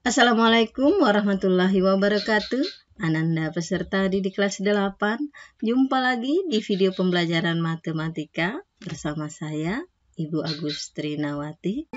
Assalamualaikum warahmatullahi wabarakatuh. Ananda peserta didik kelas 8. Jumpa lagi di video pembelajaran matematika bersama saya, Ibu Agus Trinawati.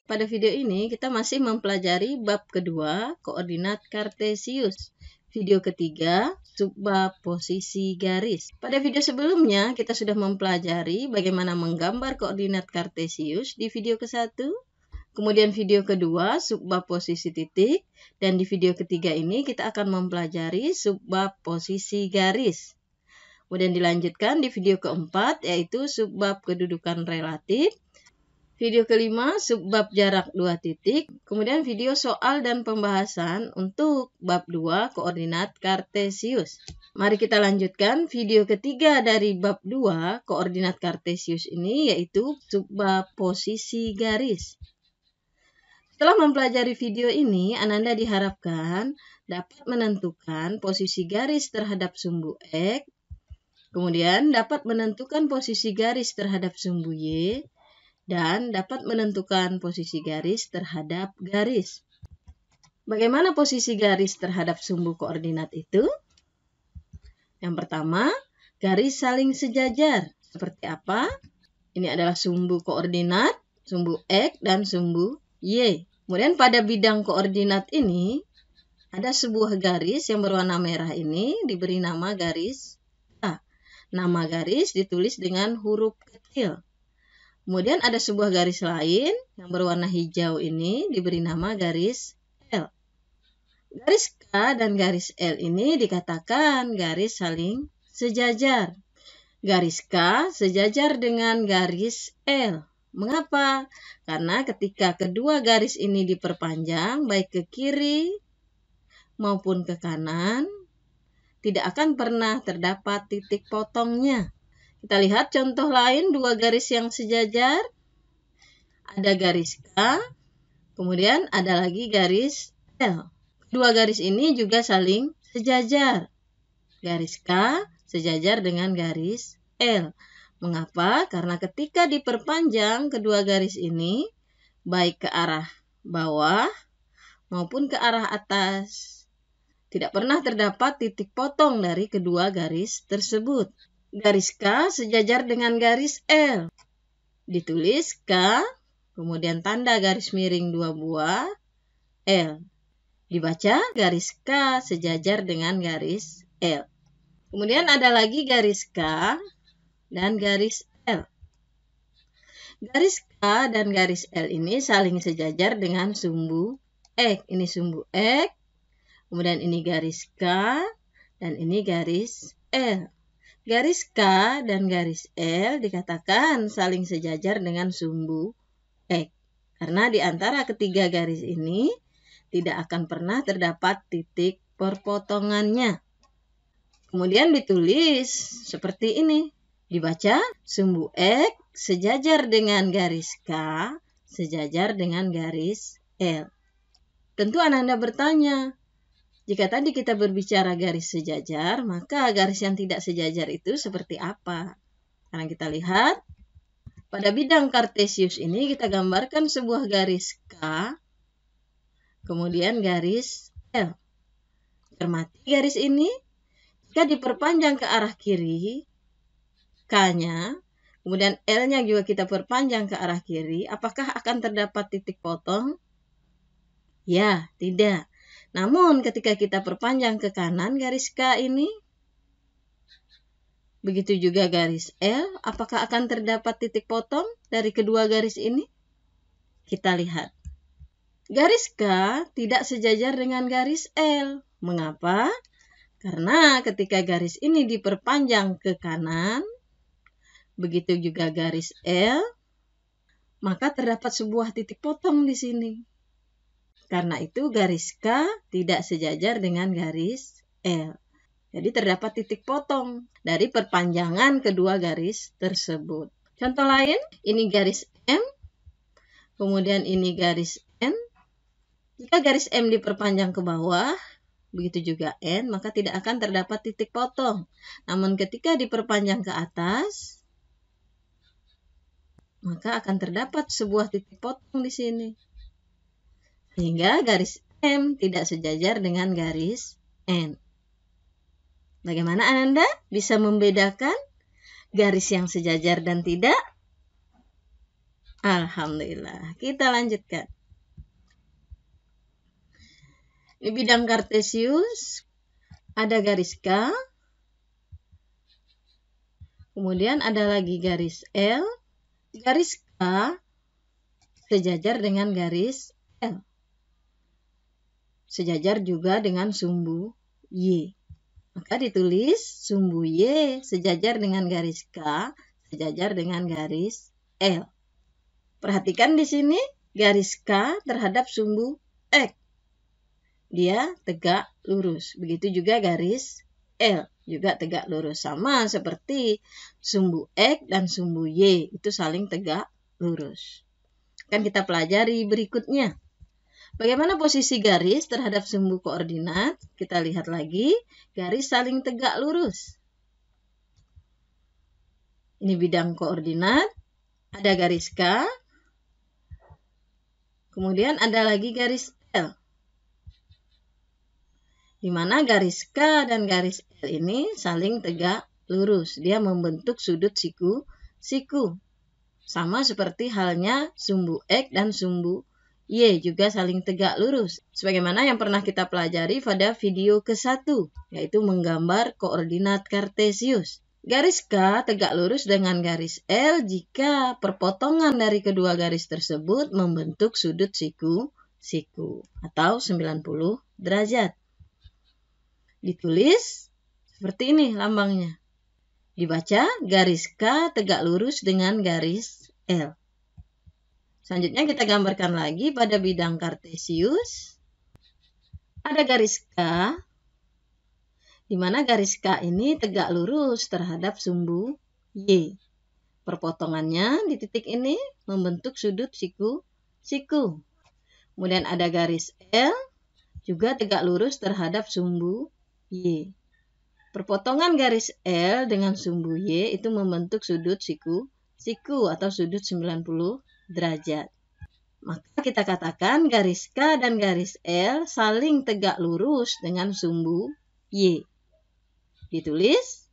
Pada video ini kita masih mempelajari bab kedua, koordinat kartesius. Video ketiga, subbab posisi garis. Pada video sebelumnya kita sudah mempelajari bagaimana menggambar koordinat kartesius di video ke-1. Kemudian video kedua, subbab posisi titik. Dan di video ketiga ini kita akan mempelajari subbab posisi garis. Kemudian dilanjutkan di video keempat, yaitu subbab kedudukan relatif. Video kelima, subbab jarak 2 titik. Kemudian video soal dan pembahasan untuk bab 2, koordinat kartesius. Mari kita lanjutkan video ketiga dari bab 2, koordinat kartesius ini, yaitu subbab posisi garis. Setelah mempelajari video ini, Ananda diharapkan dapat menentukan posisi garis terhadap sumbu X, kemudian dapat menentukan posisi garis terhadap sumbu Y, dan dapat menentukan posisi garis terhadap garis. Bagaimana posisi garis terhadap sumbu koordinat itu? Yang pertama, garis saling sejajar. Seperti apa? Ini adalah sumbu koordinat, sumbu X dan sumbu Y. Kemudian pada bidang koordinat ini, ada sebuah garis yang berwarna merah ini diberi nama garis A. Nama garis ditulis dengan huruf kecil. Kemudian ada sebuah garis lain yang berwarna hijau ini diberi nama garis L. Garis K dan garis L ini dikatakan garis saling sejajar. Garis K sejajar dengan garis L. Mengapa? Karena ketika kedua garis ini diperpanjang baik ke kiri maupun ke kanan, tidak akan pernah terdapat titik potongnya. Kita lihat contoh lain, dua garis yang sejajar. Ada garis K, kemudian ada lagi garis L. Dua garis ini juga saling sejajar. Garis K sejajar dengan garis L. Mengapa? Karena ketika diperpanjang kedua garis ini, baik ke arah bawah maupun ke arah atas, tidak pernah terdapat titik potong dari kedua garis tersebut. Garis K sejajar dengan garis L. Ditulis K, kemudian tanda garis miring 2 buah, L. Dibaca garis K sejajar dengan garis L. Kemudian ada lagi garis K dan garis L. Garis K dan garis L ini saling sejajar dengan sumbu X. Ini sumbu X, kemudian ini garis K, dan ini garis L. Garis K dan garis L dikatakan saling sejajar dengan sumbu X. Karena di antara ketiga garis ini tidak akan pernah terdapat titik perpotongannya. Kemudian ditulis seperti ini. Dibaca sumbu X sejajar dengan garis K sejajar dengan garis L. Tentu Ananda bertanya, jika tadi kita berbicara garis sejajar, maka garis yang tidak sejajar itu seperti apa? Karena kita lihat, pada bidang kartesius ini kita gambarkan sebuah garis K, kemudian garis L. Cermati garis ini, jika diperpanjang ke arah kiri, K-nya, kemudian L-nya juga kita perpanjang ke arah kiri, apakah akan terdapat titik potong? Ya, tidak. Namun ketika kita perpanjang ke kanan garis K ini, begitu juga garis L, apakah akan terdapat titik potong dari kedua garis ini? Kita lihat. Garis K tidak sejajar dengan garis L. Mengapa? Karena ketika garis ini diperpanjang ke kanan, begitu juga garis L, maka terdapat sebuah titik potong di sini. Karena itu garis K tidak sejajar dengan garis L. Jadi terdapat titik potong dari perpanjangan kedua garis tersebut. Contoh lain, ini garis M, kemudian ini garis N, Jika garis M diperpanjang ke bawah, begitu juga N, maka tidak akan terdapat titik potong. Namun ketika diperpanjang ke atas, maka akan terdapat sebuah titik potong di sini. Sehingga garis M tidak sejajar dengan garis N. Bagaimana Ananda bisa membedakan garis yang sejajar dan tidak? Alhamdulillah. Kita lanjutkan. Di bidang kartesius ada garis K, kemudian ada lagi garis L. Garis K sejajar dengan garis L. Sejajar juga dengan sumbu Y. Maka ditulis sumbu Y sejajar dengan garis K, sejajar dengan garis L. Perhatikan di sini garis K terhadap sumbu X. Dia tegak lurus. Begitu juga garis L juga tegak lurus. Sama seperti sumbu X dan sumbu Y itu saling tegak lurus. Akan kita pelajari berikutnya. Bagaimana posisi garis terhadap sumbu koordinat? Kita lihat lagi. Garis saling tegak lurus. Ini bidang koordinat. Ada garis K. Kemudian ada lagi garis L. Di mana garis K dan garis L ini saling tegak lurus. Dia membentuk sudut siku-siku. Sama seperti halnya sumbu X dan sumbu Y juga saling tegak lurus. Sebagaimana yang pernah kita pelajari pada video ke-1, yaitu menggambar koordinat kartesius. Garis K tegak lurus dengan garis L jika perpotongan dari kedua garis tersebut membentuk sudut siku-siku atau 90 derajat. Ditulis seperti ini lambangnya. Dibaca garis K tegak lurus dengan garis L. Selanjutnya kita gambarkan lagi pada bidang kartesius. Ada garis K, di mana garis K ini tegak lurus terhadap sumbu Y. Perpotongannya di titik ini membentuk sudut siku-siku. Kemudian ada garis L, juga tegak lurus terhadap sumbu Y. Perpotongan garis L dengan sumbu Y itu membentuk sudut siku-siku atau sudut 90 derajat. Maka kita katakan garis K dan garis L saling tegak lurus dengan sumbu Y. Ditulis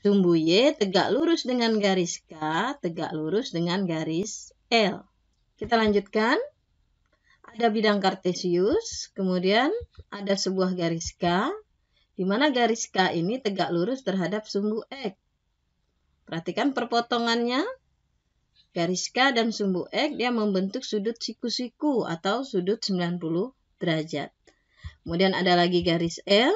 sumbu Y tegak lurus dengan garis K, tegak lurus dengan garis L. Kita lanjutkan. Ada bidang kartesius, kemudian ada sebuah garis K, di mana garis K ini tegak lurus terhadap sumbu X. Perhatikan perpotongannya. Garis K dan sumbu X dia membentuk sudut siku-siku atau sudut 90 derajat. Kemudian ada lagi garis L.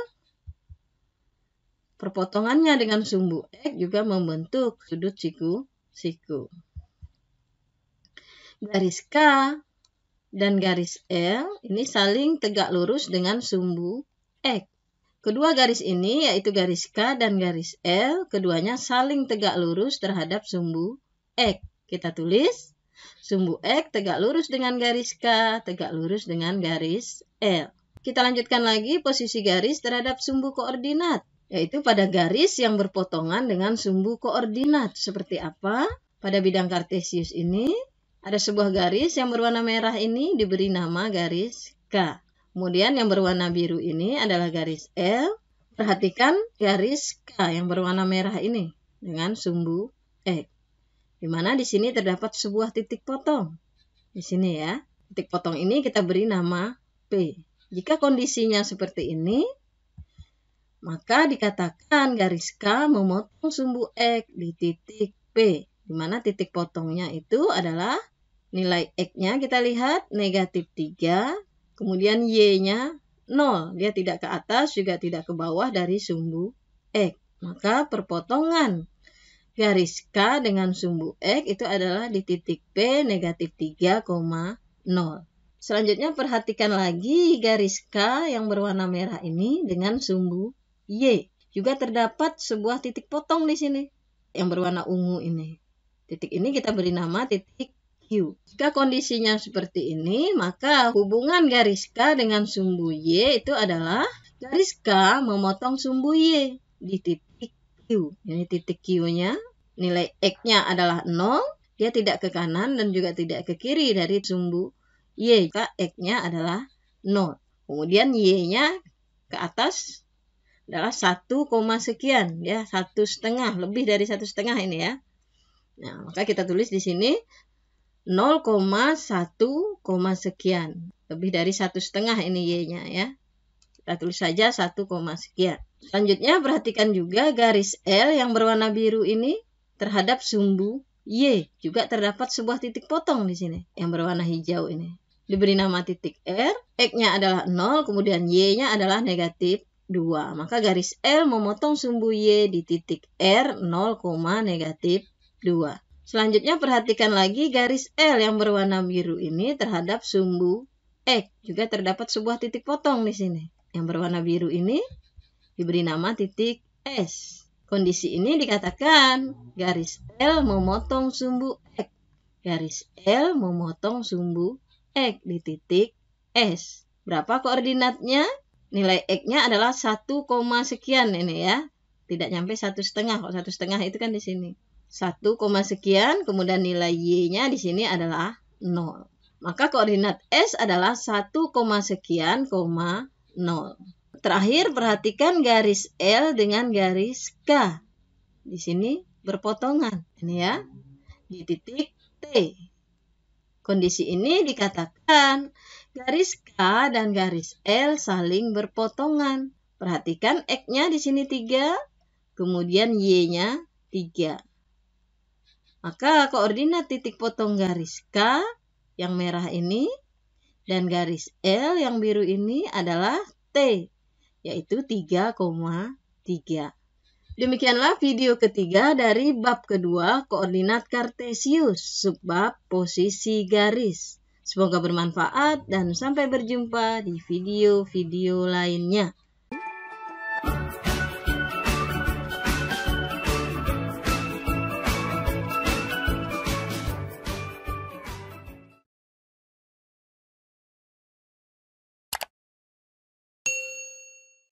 Perpotongannya dengan sumbu X juga membentuk sudut siku-siku. Garis K dan garis L ini saling tegak lurus dengan sumbu X. Kedua garis ini yaitu garis K dan garis L, keduanya saling tegak lurus terhadap sumbu X. Kita tulis sumbu X tegak lurus dengan garis K, tegak lurus dengan garis L. Kita lanjutkan lagi posisi garis terhadap sumbu koordinat, yaitu pada garis yang berpotongan dengan sumbu koordinat. Seperti apa? Pada bidang kartesius ini, ada sebuah garis yang berwarna merah ini diberi nama garis K. Kemudian yang berwarna biru ini adalah garis L. Perhatikan garis K yang berwarna merah ini dengan sumbu X. Di mana di sini terdapat sebuah titik potong. Di sini ya. Titik potong ini kita beri nama P. Jika kondisinya seperti ini, maka dikatakan garis K memotong sumbu X di titik P. Di mana titik potongnya itu adalah nilai X-nya kita lihat negatif 3. Kemudian Y-nya 0. Dia tidak ke atas juga tidak ke bawah dari sumbu X. Maka perpotongan garis K dengan sumbu X itu adalah di titik P negatif 3,0. Selanjutnya perhatikan lagi garis K yang berwarna merah ini dengan sumbu Y. Juga terdapat sebuah titik potong di sini yang berwarna ungu ini. Titik ini kita beri nama titik Q. Jika kondisinya seperti ini, maka hubungan garis K dengan sumbu Y itu adalah garis K memotong sumbu Y di titik Q. Ini titik Q-nya, nilai X-nya adalah 0, dia tidak ke kanan dan juga tidak ke kiri dari sumbu Y. Maka X-nya adalah 0. Kemudian Y-nya ke atas adalah 1, sekian, ya 1,5, lebih dari 1,5 ini ya. Nah, maka kita tulis di sini 0,1, sekian. Lebih dari 1,5 ini Y-nya ya. Kita tulis saja 1, sekian. Selanjutnya perhatikan juga garis L yang berwarna biru ini terhadap sumbu Y. Juga terdapat sebuah titik potong di sini yang berwarna hijau ini. Diberi nama titik R, X-nya adalah 0, kemudian Y-nya adalah negatif 2. Maka garis L memotong sumbu Y di titik R 0, negatif 2. Selanjutnya perhatikan lagi garis L yang berwarna biru ini terhadap sumbu X. Juga terdapat sebuah titik potong di sini. Yang berwarna biru ini diberi nama titik S. Kondisi ini dikatakan garis L memotong sumbu X. Garis L memotong sumbu X di titik S. Berapa koordinatnya? Nilai X-nya adalah 1, sekian ini ya. Tidak nyampe 1,5. Kalau 1,5 itu kan di sini. 1, sekian, kemudian nilai Y-nya di sini adalah 0. Maka koordinat S adalah 1, sekian, 0. Terakhir perhatikan garis L dengan garis K. Di sini berpotongan, ini ya, di titik T. Kondisi ini dikatakan garis K dan garis L saling berpotongan. Perhatikan X-nya di sini 3, kemudian Y-nya 3. Maka koordinat titik potong garis K yang merah ini dan garis L yang biru ini adalah T, yaitu 3,3. Demikianlah video ketiga dari bab kedua koordinat kartesius, subbab posisi garis. Semoga bermanfaat dan sampai berjumpa di video-video lainnya.